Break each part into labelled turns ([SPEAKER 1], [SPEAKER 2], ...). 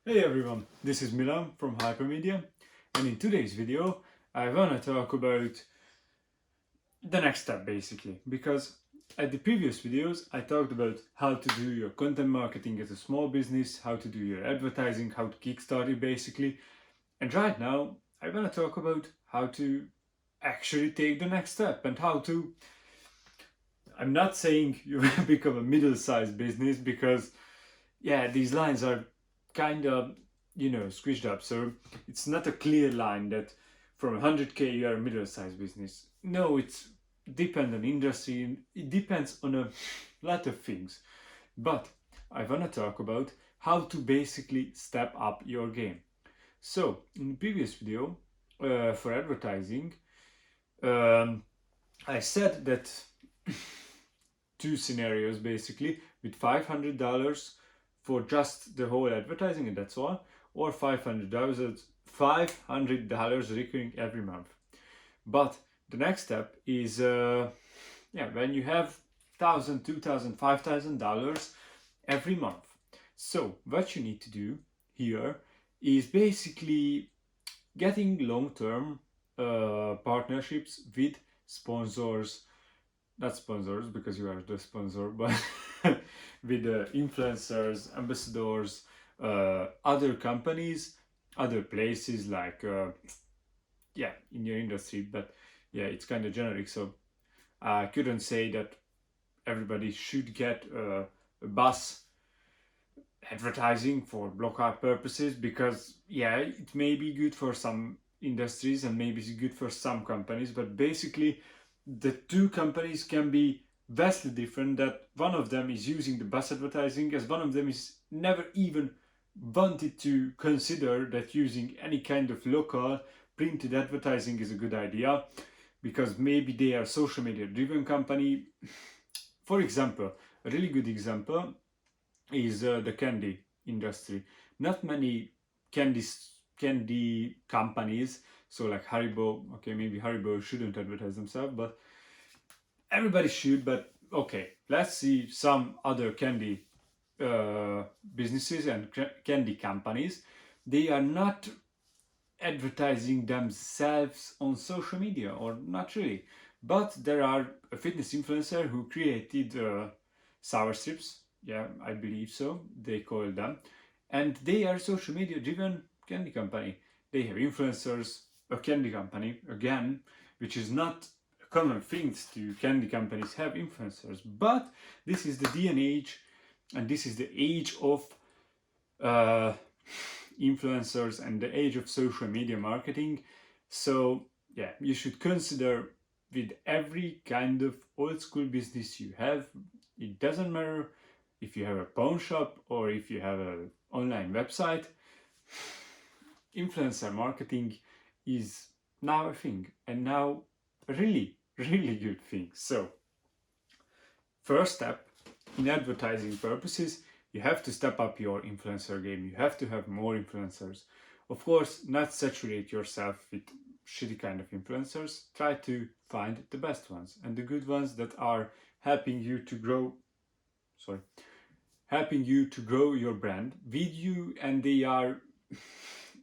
[SPEAKER 1] Hey everyone, this is Milan from Hypermedia, and in today's video I wanna talk about the next step basically, because at the previous videos I talked about how to do your content marketing as a small business, how to do your advertising, how to kickstart it basically, and right now I wanna talk about how to actually take the next step and how to. I'm not saying you will become a middle-sized business because yeah, these lines are kind of, squished up. So it's not a clear line that from 100K you are a middle-sized business. No, it's depends on industry. It depends on a lot of things. But I want to talk about how to basically step up your game. So in the previous video for advertising, um, I said that two scenarios basically with $500 for just the whole advertising and that's all, or $500 recurring every month. But the next step is when you have $1,000, $2,000, $5,000 every month. So what you need to do here is basically getting long-term partnerships with sponsors, not sponsors because you are the sponsor, but with influencers, ambassadors, other companies, other places like in your industry. But yeah, it's kind of generic, so I couldn't say that everybody should get a bus advertising for blockout purposes, because yeah, it may be good for some industries and maybe it's good for some companies, but basically the two companies can be vastly different. That one of them is using the bus advertising, as one of them is never even wanted to consider that using any kind of local printed advertising is a good idea, because maybe they are social media driven company. For example, a really good example is the candy industry. Not many candy companies, so like Haribo. Okay, maybe Haribo shouldn't advertise themselves, but everybody should. But okay, let's see some other candy businesses and candy companies. They are not advertising themselves on social media, or not really. But there are a fitness influencer who created sour strips. Yeah, I believe so. They call them, and they are social media driven candy company. They have influencers, a candy company again, which is not a common thing to candy companies have influencers. But this is the day and age, and this is the age of uh, influencers and the age of social media marketing. So yeah, you should consider with every kind of old school business you have. It doesn't matter if you have a pawn shop or if you have an online website. Influencer marketing is now a thing, and now a really good thing. So first step, in advertising purposes, you have to step up your influencer game. You have to have more influencers. Of course, not saturate yourself with shitty kind of influencers. Try to find the best ones and the good ones that are helping you to grow. Helping you to grow your brand with you, and they are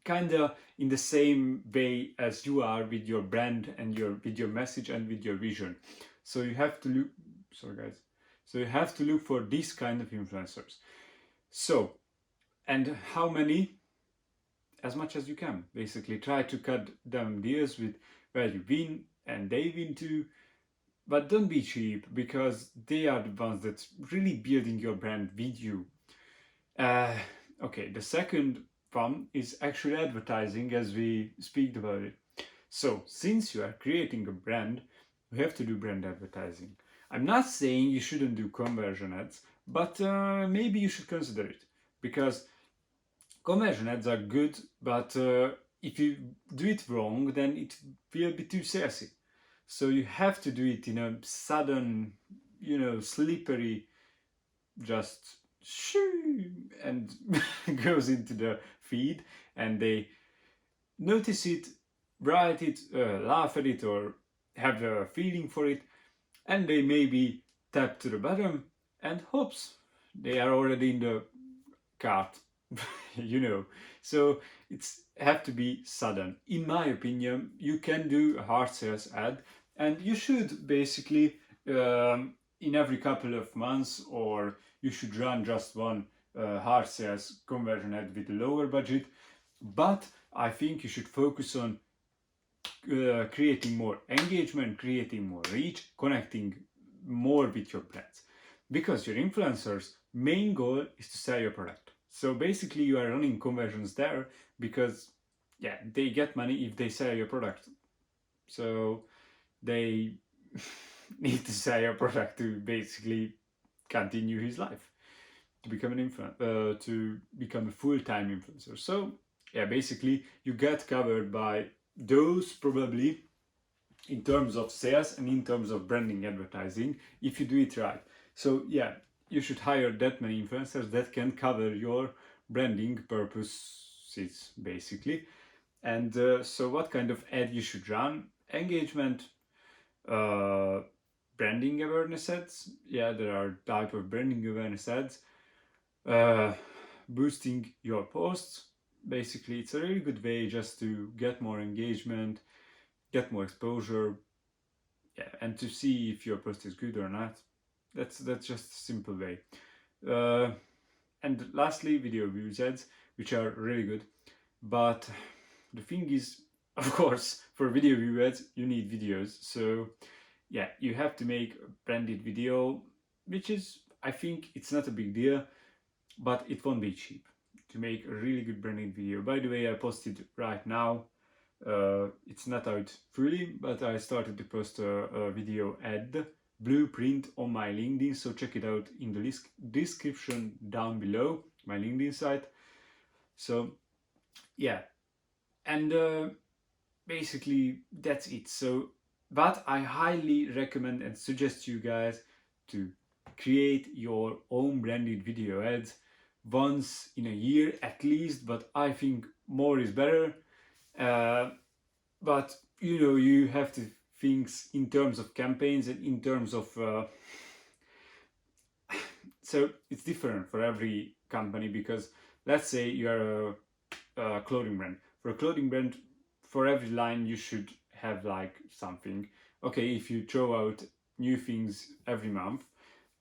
[SPEAKER 1] kind of in the same way as you are with your brand and with your message and with your vision. So you have to look. Sorry, guys. So you have to look for these kind of influencers. So, and how many? As much as you can. Basically, try to cut down deals with where you win and they win too. But don't be cheap, because they are the ones that's really building your brand with you. Okay, the second one is actually advertising, as we speak about it. So, since you are creating a brand, you have to do brand advertising. I'm not saying you shouldn't do conversion ads, but maybe you should consider it, because conversion ads are good, but if you do it wrong, then it will be too salesy. So you have to do it in a sudden, slippery, just shoo, and goes into the feed, and they notice it, write it, laugh at it, or have a feeling for it, and they maybe tap to the bottom, and hoops, they are already in the cart. you know. So it's have to be sudden. In my opinion, you can do a hard sales ad, and you should basically in every couple of months, or you should run just one hard sales conversion ad with a lower budget. But I think you should focus on creating more engagement, creating more reach, connecting more with your brands. Because your influencers' main goal is to sell your product. So basically, you are running conversions there because, yeah, they get money if they sell your product. So they need to sell your product to basically continue his life, to become an to become a full-time influencer. So yeah, basically you get covered by those probably in terms of sales and in terms of branding advertising if you do it right. So yeah, you should hire that many influencers that can cover your branding purposes basically. And so what kind of ad you should run? Engagement, uh, branding awareness ads. Yeah, there are type of branding awareness ads. Uh, boosting your posts. Basically, it's a really good way just to get more engagement, get more exposure, yeah, and to see if your post is good or not. That's just a simple way. Uh, and lastly, video views ads, which are really good. But the thing is, of course, for video view ads, you need videos. So yeah, you have to make a branded video, which is, I think, it's not a big deal, but it won't be cheap to make a really good branded video. By the way, I posted right now. It's not out fully, but I started to post a video ad blueprint on my LinkedIn, so check it out in the description down below, my LinkedIn site. So yeah, and basically that's it. So, but I highly recommend and suggest you guys to create your own branded video ads once in a year at least, but I think more is better. Uh, but you know, you have to think in terms of campaigns and in terms of so it's different for every company, because let's say you are a clothing brand. For a clothing brand, for every line you should have like something. Okay, if you throw out new things every month,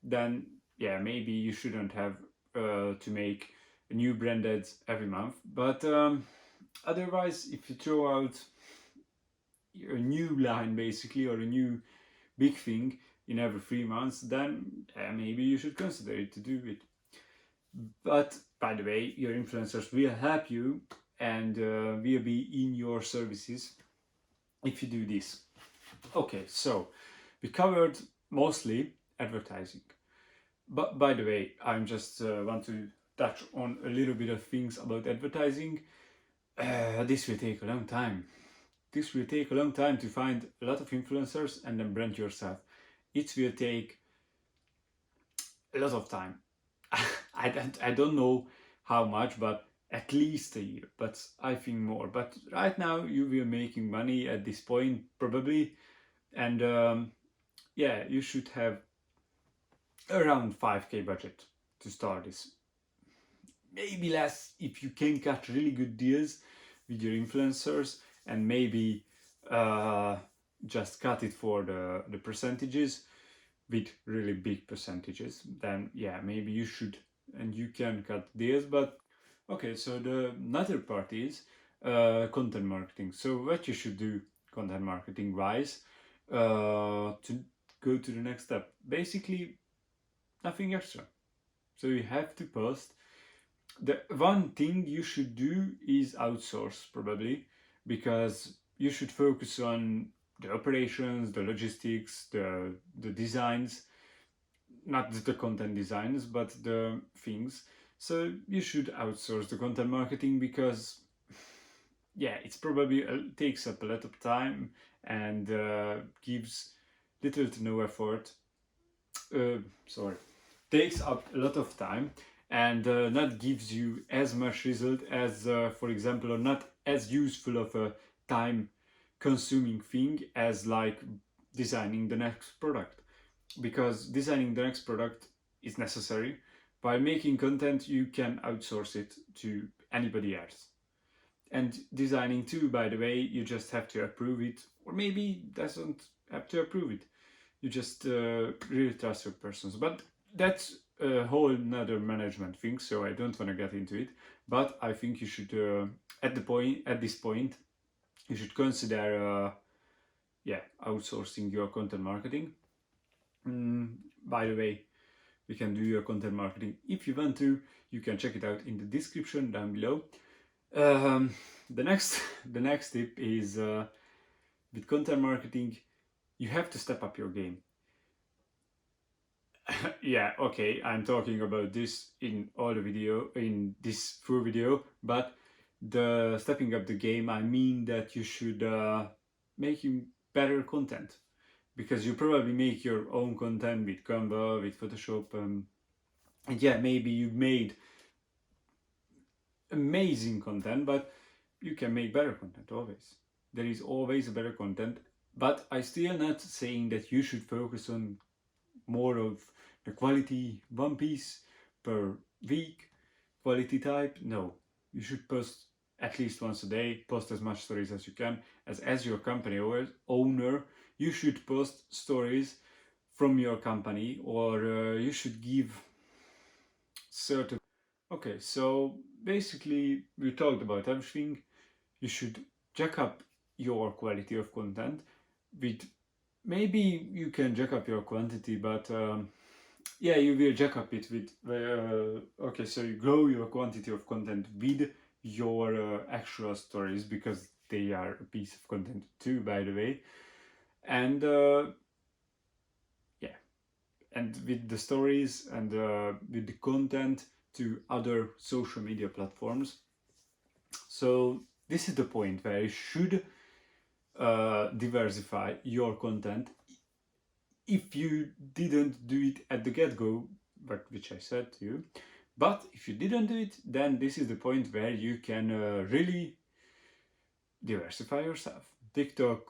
[SPEAKER 1] then yeah, maybe you shouldn't have to make new brand ads every month. But otherwise, if you throw out a new line basically, or a new big thing in every 3 months, then maybe you should consider it to do it. But by the way, your influencers will help you and will be in your services if you do this. Okay, so we covered mostly advertising. But by the way, I'm just want to touch on a little bit of things about advertising. This will take a long time. This will take a long time to find a lot of influencers and then brand yourself. It will take a lot of time. I don't know how much, but at least a year, but I think more. But right now you will making money at this point probably, and yeah, you should have around 5k budget to start this. Maybe less if you can cut really good deals with your influencers, and maybe uh, just cut it for the percentages with really big percentages. Then yeah, maybe you should and you can cut deals. But okay, so the another part is content marketing. So what you should do content marketing wise to go to the next step, basically nothing extra. So you have to post. The one thing you should do is outsource probably, because you should focus on the operations, the logistics, the designs, not the content designs, but the things. So you should outsource the content marketing, because yeah, it's probably takes up a lot of time and gives little to no effort. Sorry, takes up a lot of time and not gives you as much result as, for example, or not as useful of a time consuming thing as like designing the next product, because designing the next product is necessary, while making content you can outsource it to anybody else. And designing too, by the way, you just have to approve it, or maybe doesn't have to approve it. You just really trust your persons. But that's a whole nother management thing, so I don't want to get into it. But I think you should, at this point, you should consider, outsourcing your content marketing. By the way, you can do your content marketing if you want to. You can check it out in the description down below. The next the next tip is, with content marketing, you have to step up your game. Yeah, okay, I'm talking about this in this full video, but the stepping up the game, I mean that you should making better content, because you probably make your own content with Canva, with Photoshop, and yeah, maybe you made amazing content, but you can make better content always. There is always a better content, but I still not saying that you should focus on more of the quality one piece per week quality type. No, you should post at least once a day, post as much stories as you can. As your company owner, you should post stories from your company, or you should give certain. Okay, so basically we talked about everything. You should jack up your quality of content with, maybe you can jack up your quantity, but yeah, you will jack up it with okay, so you grow your quantity of content with your actual stories, because they are a piece of content too, by the way. And yeah, and with the stories and with the content to other social media platforms. So this is the point where you should diversify your content. If you didn't do it at the get-go, but which I said to you, but if you didn't do it, then this is the point where you can really diversify yourself. TikTok,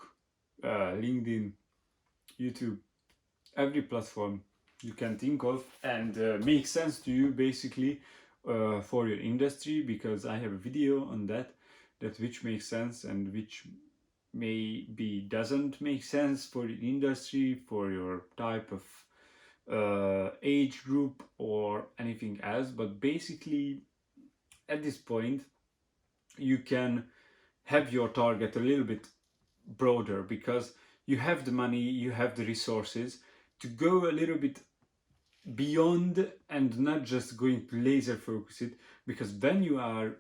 [SPEAKER 1] LinkedIn, YouTube, every platform you can think of and makes sense to you, basically, for your industry, because I have a video on that which makes sense and which maybe doesn't make sense for the industry, for your type of age group or anything else. But basically, at this point, you can have your target a little bit broader, because you have the money, you have the resources to go a little bit beyond and not just going to laser focus it. Because when you are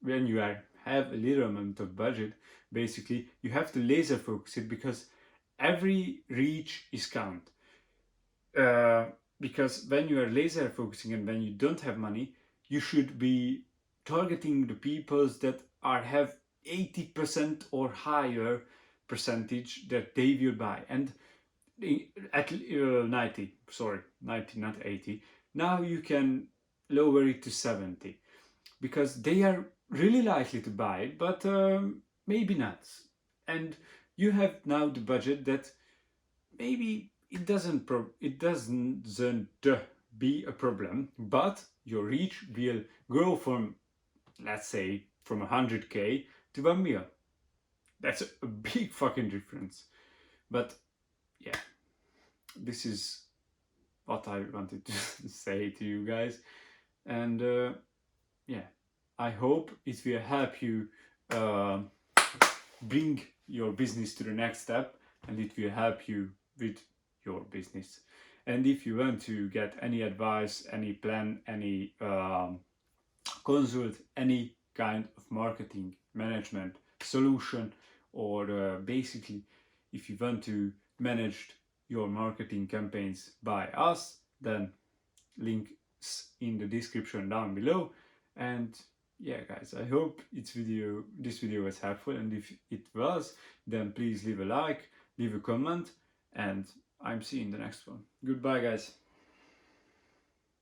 [SPEAKER 1] when you have a little amount of budget, basically you have to laser focus it, because every reach is count. Because when you are laser focusing and when you don't have money, you should be targeting the peoples that have 80% or higher percentage that they will buy. And at 90, sorry, 90, not 80. Now you can lower it to 70, because they are really likely to buy it, but maybe not. And you have now the budget that maybe it doesn't be a problem, but your reach will grow from, let's say, from 100k to 1 million. That's a big fucking difference. But yeah, this is what I wanted to say to you guys. And yeah, I hope it will help you bring your business to the next step, and it will help you with your business. And if you want to get any advice, any plan, any consult, any kind of marketing management solution, or basically if you want to manage your marketing campaigns by us, then links in the description down below. And yeah, guys, I hope this video was helpful, and if it was, then please leave a like, leave a comment, and I'm seeing the next one. Goodbye, guys.